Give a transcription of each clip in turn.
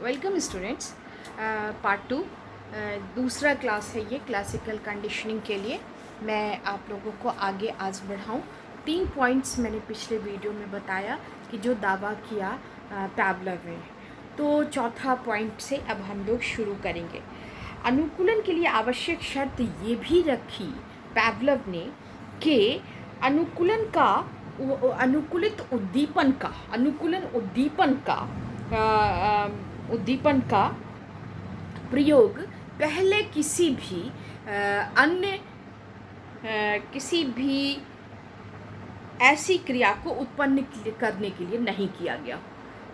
Welcome students. Part 2 दूसरा class है ये क्लासिकल कंडीशनिंग के लिए। मैं आप लोगों को आगे आज बढ़ाऊँ। 3 पॉइंट्स मैंने पिछले वीडियो में बताया कि जो दावा किया पैवलव ने। तो चौथा पॉइंट से अब हम लोग शुरू करेंगे। अनुकूलन के लिए आवश्यक शर्त ये भी रखी पैवलव ने कि अनुकूलन का अनुकूलित उद्दीपन का प्रयोग पहले किसी भी ऐसी क्रिया को उत्पन्न करने के लिए नहीं किया गया।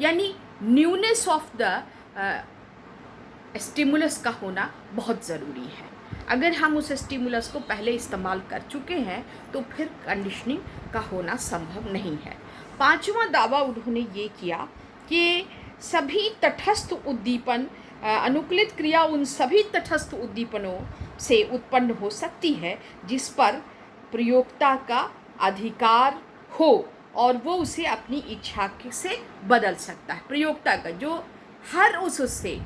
यानी न्यूनेस ऑफ द स्टिमुलस का होना बहुत ज़रूरी है। अगर हम उस स्टिमुलस को पहले इस्तेमाल कर चुके हैं तो फिर कंडीशनिंग का होना संभव नहीं है। पांचवा दावा उन्होंने ये किया कि सभी तटस्थ उद्दीपन अनुकूलित क्रिया उन सभी तटस्थ उद्दीपनों से उत्पन्न हो सकती है जिस पर प्रयोक्ता का अधिकार हो और वो उसे अपनी इच्छा से बदल सकता है। प्रयोक्ता का जो हर उससे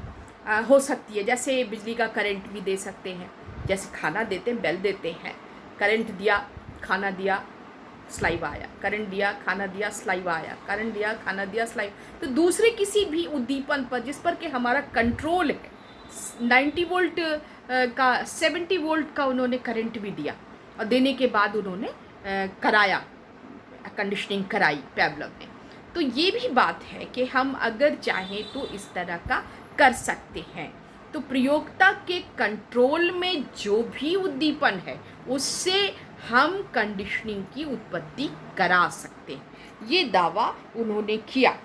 हो सकती है, जैसे बिजली का करंट भी दे सकते हैं, जैसे खाना देते हैं, बेल देते हैं, करंट दिया, खाना दिया, स्लाइव आया, करंट दिया, खाना दिया, स्लाइव आया, करंट दिया, खाना दिया, स्लाइव। तो दूसरे किसी भी उद्दीपन पर जिस पर कि हमारा कंट्रोल है, 90 वोल्ट का 70 वोल्ट का उन्होंने करंट भी दिया और देने के बाद उन्होंने कराया, कंडीशनिंग कराई पैवलव ने। तो ये भी बात है कि हम अगर चाहें तो इस तरह का कर सकते हैं। तो प्रयोक्ता के कंट्रोल में जो भी उद्दीपन है उससे हम कंडीशनिंग की उत्पत्ति करा सकते हैं। ये दावा उन्होंने किया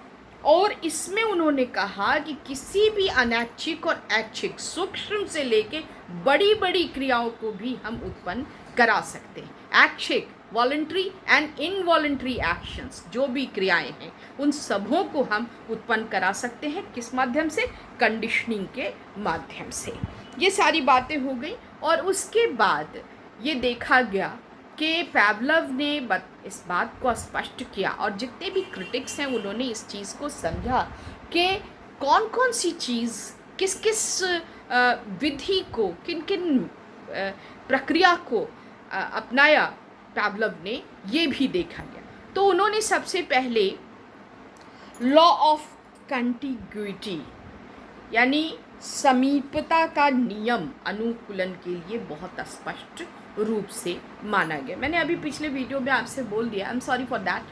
और इसमें उन्होंने कहा कि किसी भी अनैच्छिक और ऐच्छिक, सूक्ष्म से लेके बड़ी बड़ी क्रियाओं को भी हम उत्पन्न करा सकते हैं। ऐच्छिक, वॉलंटरी एंड इनवॉलंटरी एक्शंस, जो भी क्रियाएं हैं उन सबों को हम उत्पन्न करा सकते हैं। किस माध्यम से? कंडीशनिंग के माध्यम से। ये सारी बातें हो गई और उसके बाद ये देखा गया कि पैवलव ने इस बात को स्पष्ट किया और जितने भी क्रिटिक्स हैं उन्होंने इस चीज़ को समझा कि कौन कौन सी चीज़ किस किस विधि को, किन किन प्रक्रिया को अपनाया पैवलव ने, ये भी देखा गया। तो उन्होंने सबसे पहले लॉ ऑफ कंटिग्यूटी यानी समीपता का नियम अनुकूलन के लिए बहुत स्पष्ट रूप से माना गया। मैंने अभी पिछले वीडियो में आपसे बोल दिया, I am sorry for that,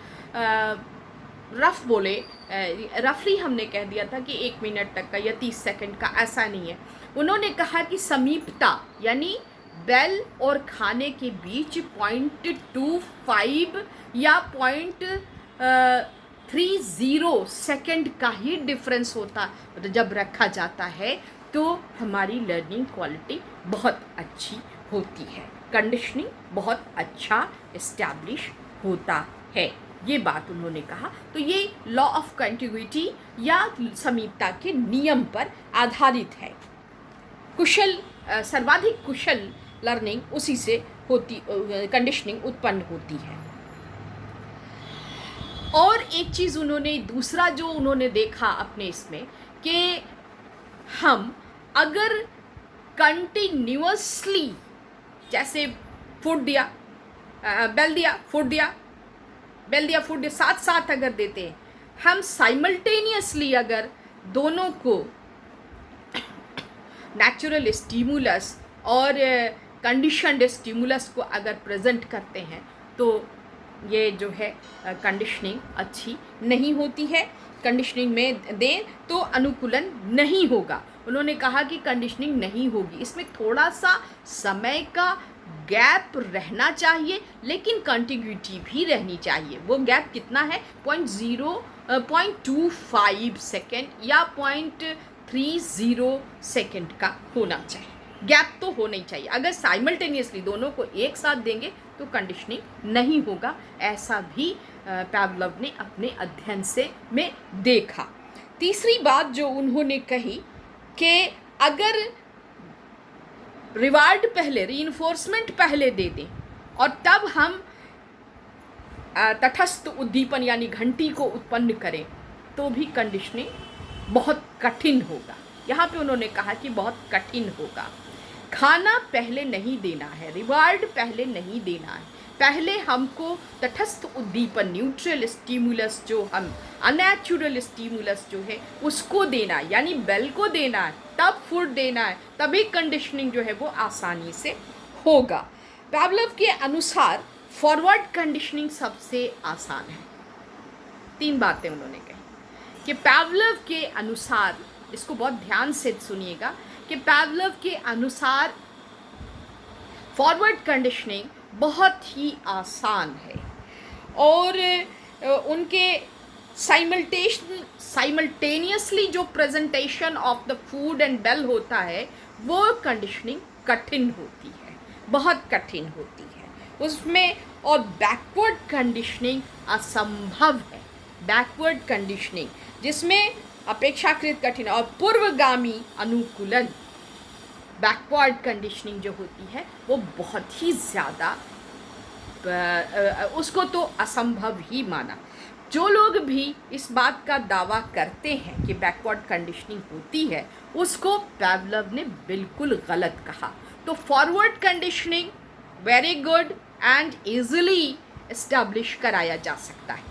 रफली हमने कह दिया था कि 1 मिनट तक का या 30 सेकंड का, ऐसा नहीं है। उन्होंने कहा कि समीपता यानी बेल और खाने के बीच 0.25 या 0.30 सेकंड का ही डिफरेंस होता जब रखा जाता है तो हमारी लर्निंग क्वालिटी बहुत अच्छी होती है, कंडीशनिंग बहुत अच्छा इस्टेब्लिश होता है। ये बात उन्होंने कहा। तो ये लॉ ऑफ कंटिग्यूटी या समीपता के नियम पर आधारित है। सर्वाधिक कुशल लर्निंग उसी से होती, कंडीशनिंग उत्पन्न होती है। और एक चीज़ उन्होंने दूसरा जो उन्होंने देखा अपने इसमें कि हम अगर कंटिन्यूअसली, जैसे फूड दिया, बेल दिया, फूड दिया, बेल दिया, फूड दिया, साथ साथ अगर देते हैं, हम साइमल्टेनियसली अगर दोनों को नेचुरल स्टिमुलस और कंडीशनड स्टिमुलस को अगर प्रेजेंट करते हैं तो ये जो है कंडीशनिंग अच्छी नहीं होती है। कंडीशनिंग में दें तो अनुकूलन नहीं होगा। उन्होंने कहा कि कंडीशनिंग नहीं होगी, इसमें थोड़ा सा समय का गैप रहना चाहिए लेकिन कंटिग्यूटी भी रहनी चाहिए। वो गैप कितना है? 0.25 सेकेंड या 0.30 सेकेंड का होना चाहिए। गैप तो होना ही चाहिए। अगर साइमल्टेनियसली दोनों को एक साथ देंगे तो कंडीशनिंग नहीं होगा। ऐसा भी पैवलव ने अपने अध्ययन में देखा। तीसरी बात जो उन्होंने कही कि अगर रिवार्ड पहले, रीइंफोर्समेंट पहले दे दें और तब हम तटस्थ उद्दीपन यानी घंटी को उत्पन्न करें तो भी कंडीशनिंग बहुत कठिन होगा। यहाँ पे उन्होंने कहा कि बहुत कठिन होगा। खाना पहले नहीं देना है, रिवार्ड पहले नहीं देना है, पहले हमको तटस्थ उद्दीपन, न्यूट्रल स्टिमुलस, जो हम अनैचुरल स्टिमुलस जो है उसको देना है, यानी बेल को देना है, तब फूड देना है, तभी कंडीशनिंग जो है वो आसानी से होगा। पावलोव के अनुसार फॉरवर्ड कंडीशनिंग सबसे आसान है। 3 बातें उन्होंने कही कि पावलोव के अनुसार, इसको बहुत ध्यान से सुनिएगा, कि पावलोव के अनुसार फॉरवर्ड कंडीशनिंग बहुत ही आसान है और उनके साइमल्टेनियसली जो presentation of the food and bell होता है वो कंडीशनिंग कठिन होती है, बहुत कठिन होती है उसमें। और बैकवर्ड कंडीशनिंग असंभव है। बैकवर्ड कंडीशनिंग जिसमें अपेक्षाकृत कठिन और पूर्वगामी अनुकूलन, बैकवर्ड कंडीशनिंग जो होती है वो बहुत ही ज़्यादा, उसको तो असंभव ही माना। जो लोग भी इस बात का दावा करते हैं कि बैकवर्ड कंडीशनिंग होती है उसको पावलोव ने बिल्कुल गलत कहा। तो forward conditioning very good and easily establish कराया जा सकता है।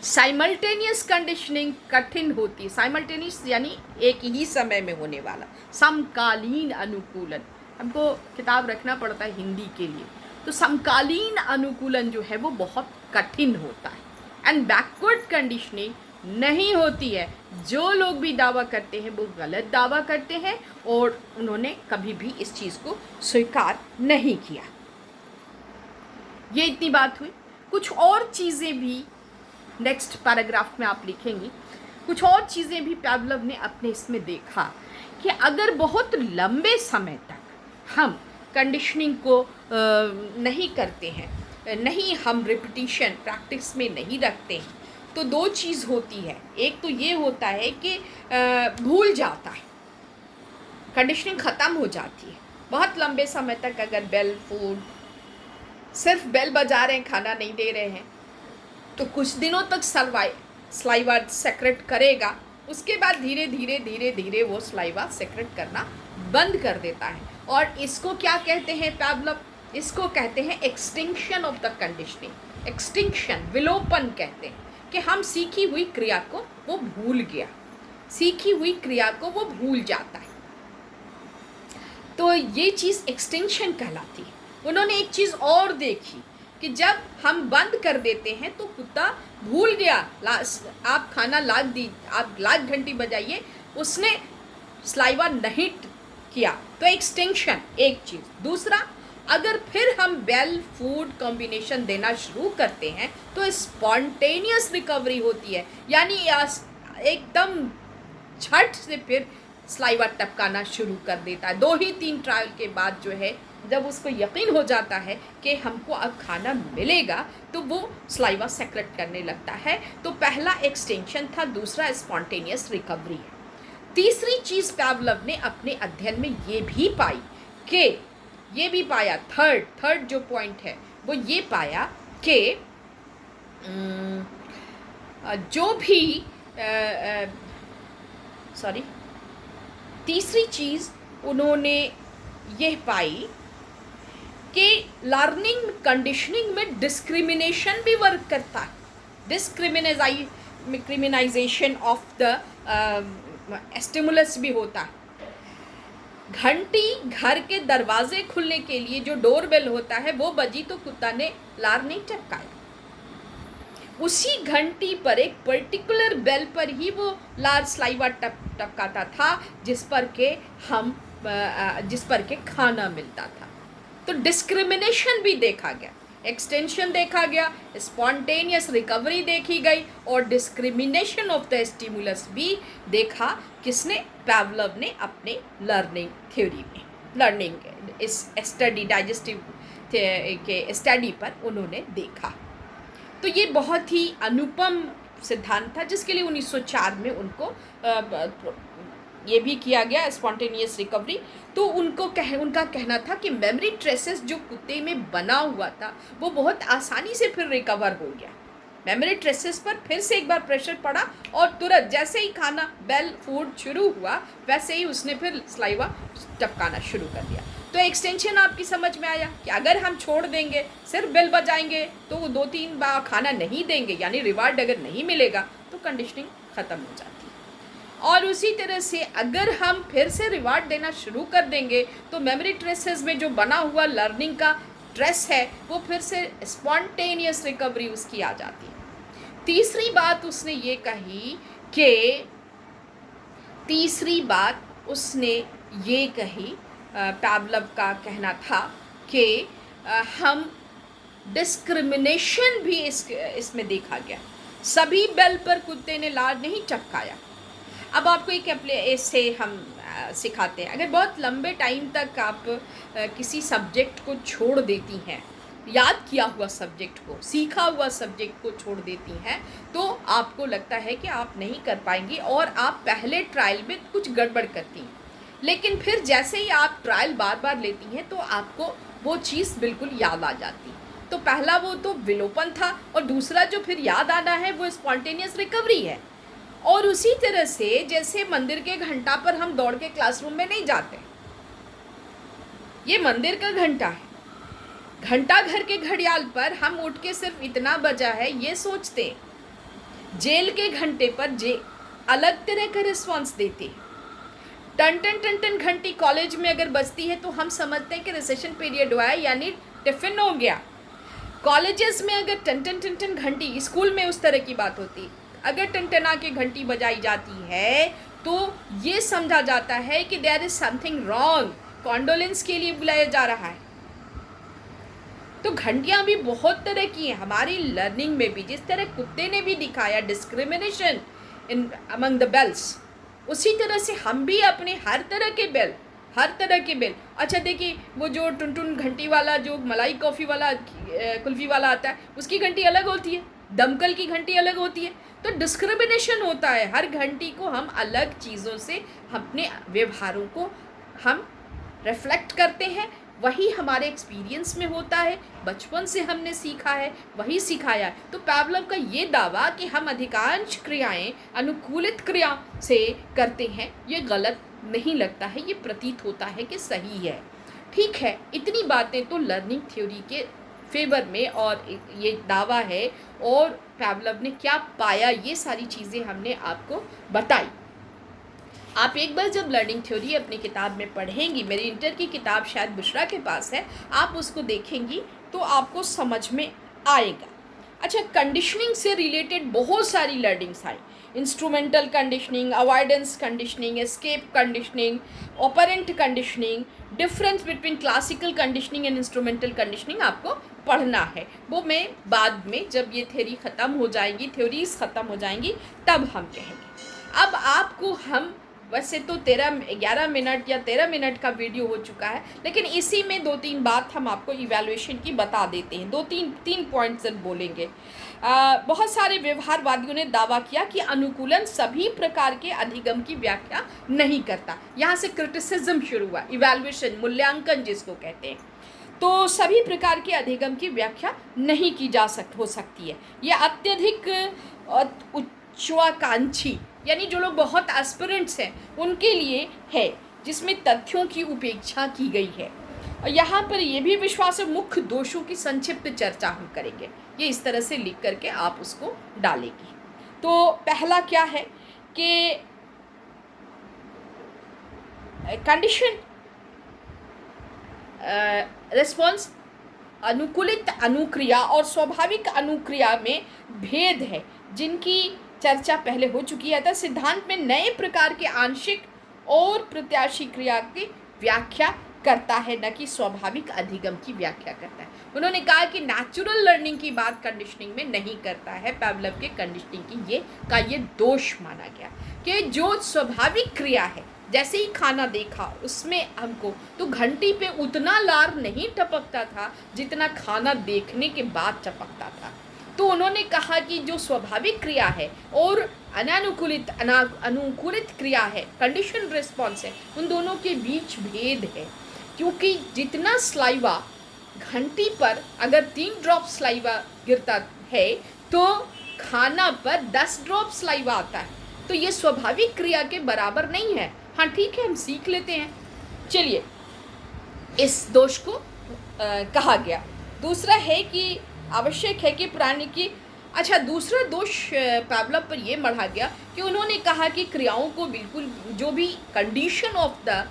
साइमल्टेनियस कंडीशनिंग कठिन होती है। साइमल्टेनियस यानी एक ही समय में होने वाला, समकालीन अनुकूलन। हमको किताब रखना पड़ता है हिंदी के लिए, तो समकालीन अनुकूलन जो है वो बहुत कठिन होता है। एंड बैकवर्ड कंडीशनिंग नहीं होती है। जो लोग भी दावा करते हैं वो गलत दावा करते हैं और उन्होंने कभी भी इस चीज़ को स्वीकार नहीं किया। ये इतनी बात हुई। कुछ और चीज़ें भी नेक्स्ट पैराग्राफ में आप लिखेंगी। कुछ और चीज़ें भी पावलोव ने अपने इसमें देखा कि अगर बहुत लंबे समय तक हम कंडीशनिंग को नहीं करते हैं, नहीं हम रिपीटिशन प्रैक्टिस में नहीं रखते हैं, तो 2 चीज़ होती है। एक तो ये होता है कि भूल जाता है, कंडीशनिंग ख़त्म हो जाती है। बहुत लंबे समय तक अगर बेल फूड, सिर्फ बेल बजा रहे हैं, खाना नहीं दे रहे हैं, तो कुछ दिनों तक स्लाइवा सेक्रेट करेगा, उसके बाद धीरे धीरे धीरे धीरे वो स्लाइवा सेक्रेट करना बंद कर देता है। और इसको क्या कहते हैं पावलोव? इसको कहते हैं extinction of the conditioning. Extinction, विलोपन कहते हैं कि हम सीखी हुई क्रिया को वो भूल गया, सीखी हुई क्रिया को वो भूल जाता है। तो ये चीज़ एक्सटिंक्शन कहलाती है। उन्होंने एक चीज़ और देखी कि जब हम बंद कर देते हैं तो कुत्ता भूल गया, आप खाना आप लाख घंटी बजाइए, उसने स्लाइवा नहीं किया, तो एक्सटिंक्शन एक चीज़। दूसरा, अगर फिर हम बेल फूड कॉम्बिनेशन देना शुरू करते हैं तो स्पॉन्टेनियस रिकवरी होती है, यानी एकदम झट से फिर स्लाइवा टपकाना शुरू कर देता है। 2 ही 3 ट्रायल के बाद जो है, जब उसको यकीन हो जाता है कि हमको अब खाना मिलेगा, तो वो स्लाइवा सेक्रेट करने लगता है। तो पहला एक्सटेंशन था, दूसरा स्पॉन्टेनियस रिकवरी है। तीसरी चीज़ पावलोव ने अपने अध्ययन में ये भी पाई कि ये भी पाया, थर्ड जो पॉइंट है वो ये पाया कि जो भी तीसरी चीज़ उन्होंने यह पाई कि लर्निंग कंडीशनिंग में डिस्क्रिमिनेशन भी वर्क करता है। डिस्क्रिमिनाइजेशन ऑफ द स्टिमुलस भी होता है। घंटी, घर के दरवाजे खुलने के लिए जो डोर बेल होता है वो बजी तो कुत्ता ने लार नहीं टपकाया, उसी घंटी पर एक पर्टिकुलर बेल पर ही वो लार स्लाइवा टपकाता था जिस पर के खाना मिलता था। तो डिस्क्रिमिनेशन भी देखा गया, एक्सटेंशन देखा गया, स्पॉन्टेनियस रिकवरी देखी गई और डिस्क्रिमिनेशन ऑफ द स्टिमुलस भी देखा। किसने? पावलोव ने अपने लर्निंग थ्योरी में, लर्निंग इस स्टडी, डाइजेस्टिव के स्टडी पर उन्होंने देखा। तो ये बहुत ही अनुपम सिद्धांत था जिसके लिए 1904 में उनको ये भी किया गया, स्पॉन्टेनियस रिकवरी। तो उनका कहना था कि मेमोरी ट्रेसेस जो कुत्ते में बना हुआ था वो बहुत आसानी से फिर रिकवर हो गया। मेमोरी ट्रेसेस पर फिर से एक बार प्रेशर पड़ा और तुरंत जैसे ही खाना बेल फूड शुरू हुआ वैसे ही उसने फिर सलाइवा टपकाना शुरू कर दिया। तो एक्सटेंशन आपकी समझ में आया कि अगर हम छोड़ देंगे, सिर्फ बेल बजाएंगे, तो वो 2-3 बार खाना नहीं देंगे, यानी रिवार्ड अगर नहीं मिलेगा तो कंडीशनिंग ख़त्म हो जाती है। और उसी तरह से अगर हम फिर से रिवार्ड देना शुरू कर देंगे तो मेमोरी ट्रेसेस में जो बना हुआ लर्निंग का ट्रेस है वो फिर से स्पॉन्टेनियस रिकवरी उसकी आ जाती है। तीसरी बात उसने ये कही पावलोव का कहना था कि हम डिस्क्रिमिनेशन भी इसमें देखा गया। सभी बेल पर कुत्ते ने लार नहीं टपकाया। अब आपको एक इससे हम सिखाते हैं। अगर बहुत लंबे टाइम तक आप किसी सब्जेक्ट को छोड़ देती हैं, याद किया हुआ सब्जेक्ट को, सीखा हुआ सब्जेक्ट को छोड़ देती हैं, तो आपको लगता है कि आप नहीं कर पाएंगी और आप पहले ट्रायल में कुछ गड़बड़ करती हैं। लेकिन फिर जैसे ही आप ट्रायल बार बार लेती हैं तो आपको वो चीज़ बिल्कुल याद आ जाती है। तो पहला वो तो विलोपन था और दूसरा जो फिर याद आना है वो स्पॉन्टेनियस रिकवरी है। और उसी तरह से जैसे मंदिर के घंटा पर हम दौड़ के क्लासरूम में नहीं जाते, ये मंदिर का घंटा है। घंटा घर के घड़ियाल पर हम उठ के सिर्फ इतना बजा है ये सोचते हैं। जेल के घंटे पर अलग तरह का रिस्पॉन्स देते हैं। टन टन टन टन घंटी कॉलेज में अगर बजती है तो हम समझते हैं कि रिसेशन पीरियड हुआ है, यानी टिफिन हो गया। कॉलेजेस में अगर टन टन टन टन घंटी, स्कूल में उस तरह की बात होती, अगर टनटना के घंटी बजाई जाती है तो ये समझा जाता है कि there is something wrong, condolence के लिए बुलाया जा रहा है। तो घंटियाँ भी बहुत तरह की हैं। हमारी लर्निंग में भी जिस तरह कुत्ते ने भी दिखाया discrimination in among the bells, उसी तरह से हम भी अपने हर तरह के बेल अच्छा देखिए, वो जो टुन टुन घंटी वाला, जो मलाई कॉफ़ी वाला कुल्फ़ी वाला आता है, उसकी घंटी अलग होती है, दमकल की घंटी अलग होती है। तो डिस्क्रिमिनेशन होता है। हर घंटी को हम अलग चीज़ों से अपने व्यवहारों को हम रिफ्लेक्ट करते हैं। वही हमारे एक्सपीरियंस में होता है, बचपन से हमने सीखा है, वही सिखाया है। तो पावलोव का ये दावा कि हम अधिकांश क्रियाएं अनुकूलित क्रिया से करते हैं, ये गलत नहीं लगता है, ये प्रतीत होता है कि सही है। ठीक है, इतनी बातें तो लर्निंग थ्योरी के फेवर में और ये दावा है, और पावलोव ने क्या पाया ये सारी चीज़ें हमने आपको बताई। आप एक बार जब लर्निंग थ्योरी अपनी किताब में पढ़ेंगी, मेरी इंटर की किताब शायद बुशरा के पास है, आप उसको देखेंगी तो आपको समझ में आएगा। अच्छा, कंडीशनिंग से रिलेटेड बहुत सारी learnings I. Instrumental conditioning, avoidance conditioning, escape conditioning, operant conditioning, difference between classical conditioning and instrumental conditioning आपको पढ़ना है। वो मैं बाद में जब ये थ्योरीज़ ख़त्म हो जाएंगी तब हम कहेंगे। अब आपको हम वैसे तो 11 मिनट या 13 मिनट का वीडियो हो चुका है, लेकिन इसी में 2-3 बात हम आपको इवैल्यूएशन की बता देते हैं। 2-3 पॉइंट्स बोलेंगे। बहुत सारे व्यवहारवादियों ने दावा किया कि अनुकूलन सभी प्रकार के अधिगम की व्याख्या नहीं करता। यहाँ से क्रिटिसिज्म शुरू हुआ, इवैल्यूएशन, मूल्यांकन जिसको कहते हैं। तो सभी प्रकार के अधिगम की व्याख्या नहीं की हो सकती है। यह अत्यधिक उच्चाकांक्षी, यानी जो लोग बहुत एस्पिरेंट्स हैं उनके लिए है, जिसमें तथ्यों की उपेक्षा की गई है। और यहाँ पर ये भी विश्वास है, मुख्य दोषों की संक्षिप्त चर्चा हम करेंगे। ये इस तरह से लिख करके आप उसको डालेंगे। तो पहला क्या है कि कंडीशन रिस्पॉन्स, अनुकूलित अनुक्रिया और स्वाभाविक अनुक्रिया में भेद है, जिनकी चर्चा पहले हो चुकी है। सिद्धांत में नए प्रकार के आंशिक और प्रत्याशी क्रिया की व्याख्या करता है, न कि स्वाभाविक अधिगम की व्याख्या करता है। उन्होंने कहा कि नेचुरल लर्निंग की बात कंडीशनिंग में नहीं करता है। पावलोव के कंडीशनिंग की ये दोष माना गया कि जो स्वाभाविक क्रिया है, जैसे ही खाना देखा उसमें हमको तो घंटी पे उतना लार नहीं टपकता था जितना खाना देखने के बाद टपकता था। तो उन्होंने कहा कि जो स्वाभाविक क्रिया है और अनुकूलित क्रिया है, कंडीशन रिस्पॉन्स है, उन दोनों के बीच भेद है। क्योंकि जितना स्लाइवा घंटी पर अगर 3 ड्रॉप स्लाइवा गिरता है तो खाना पर 10 ड्रॉप सलाइवा आता है, तो ये स्वाभाविक क्रिया के बराबर नहीं है। हाँ ठीक है, हम सीख लेते हैं। चलिए, इस दोष को कहा गया। दूसरा है कि आवश्यक है कि प्राणी की, अच्छा दूसरा दोष पावलोव पर ये मढ़ा गया कि उन्होंने कहा कि क्रियाओं को बिल्कुल, जो भी कंडीशन ऑफ द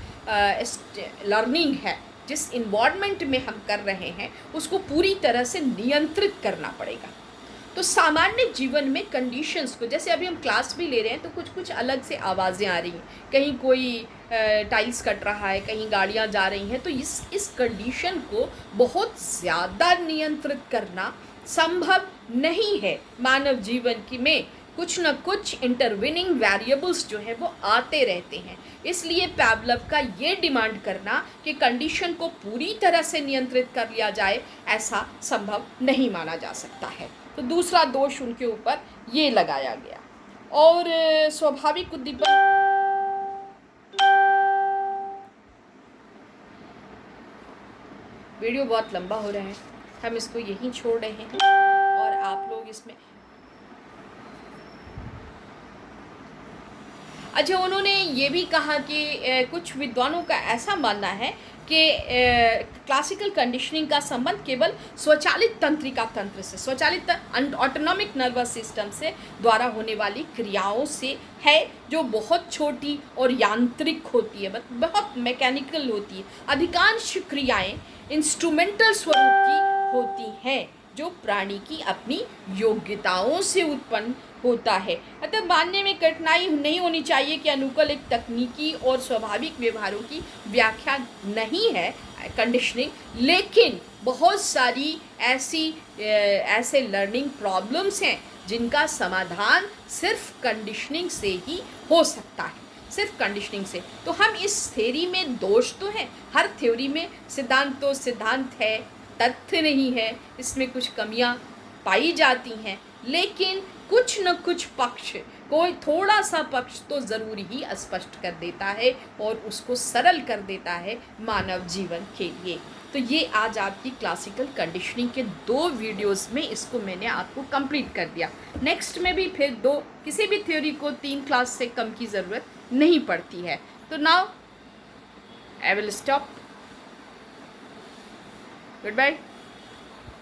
लर्निंग है, जिस इन्वायरमेंट में हम कर रहे हैं, उसको पूरी तरह से नियंत्रित करना पड़ेगा। तो सामान्य जीवन में कंडीशंस को, जैसे अभी हम क्लास भी ले रहे हैं तो कुछ कुछ अलग से आवाज़ें आ रही हैं, कहीं कोई टाइल्स कट रहा है, कहीं गाड़ियाँ जा रही हैं, तो इस कंडीशन को बहुत ज़्यादा नियंत्रित करना संभव नहीं है। मानव जीवन की में कुछ न कुछ इंटरविनिंग वेरिएबल्स जो है वो आते रहते हैं, इसलिए पावलोव का ये डिमांड करना कि कंडीशन को पूरी तरह से नियंत्रित कर लिया जाए, ऐसा संभव नहीं माना जा सकता है। तो दूसरा दोष उनके ऊपर ये लगाया गया। और स्वाभाविक उद्दीपन, वीडियो बहुत लंबा हो रहा है, हम इसको यहीं छोड़ रहे हैं और आप लोग इसमें, अच्छा उन्होंने ये भी कहा कि कुछ विद्वानों का ऐसा मानना है कि क्लासिकल कंडीशनिंग का संबंध केवल स्वचालित तंत्रिका तंत्र से, स्वचालित ऑटोनॉमिक नर्वस सिस्टम से द्वारा होने वाली क्रियाओं से है, जो बहुत छोटी और यांत्रिक होती है, बहुत मैकेनिकल होती है। अधिकांश क्रियाएं इंस्ट्रूमेंटल स्वरूप की होती हैं, जो प्राणी की अपनी योग्यताओं से उत्पन्न होता है। अतः मानने में कठिनाई नहीं होनी चाहिए कि अनुकूल एक तकनीकी और स्वाभाविक व्यवहारों की व्याख्या नहीं है कंडीशनिंग, लेकिन बहुत सारी ऐसे लर्निंग प्रॉब्लम्स हैं जिनका समाधान सिर्फ कंडीशनिंग से ही हो सकता है, सिर्फ कंडीशनिंग से। तो हम इस थ्योरी में दोष तो हैं, हर थ्योरी में सिद्धांत तो सिद्धांत है, तथ्य नहीं है, इसमें कुछ कमियां पाई जाती हैं, लेकिन कुछ न कुछ पक्ष, कोई थोड़ा सा पक्ष तो ज़रूर ही स्पष्ट कर देता है और उसको सरल कर देता है मानव जीवन के लिए। तो ये आज आपकी क्लासिकल कंडीशनिंग के 2 वीडियोस में इसको मैंने आपको कंप्लीट कर दिया। नेक्स्ट में भी फिर 2, किसी भी थ्योरी को 3 क्लास से कम की ज़रूरत नहीं पड़ती है। तो now I will stop, good bye.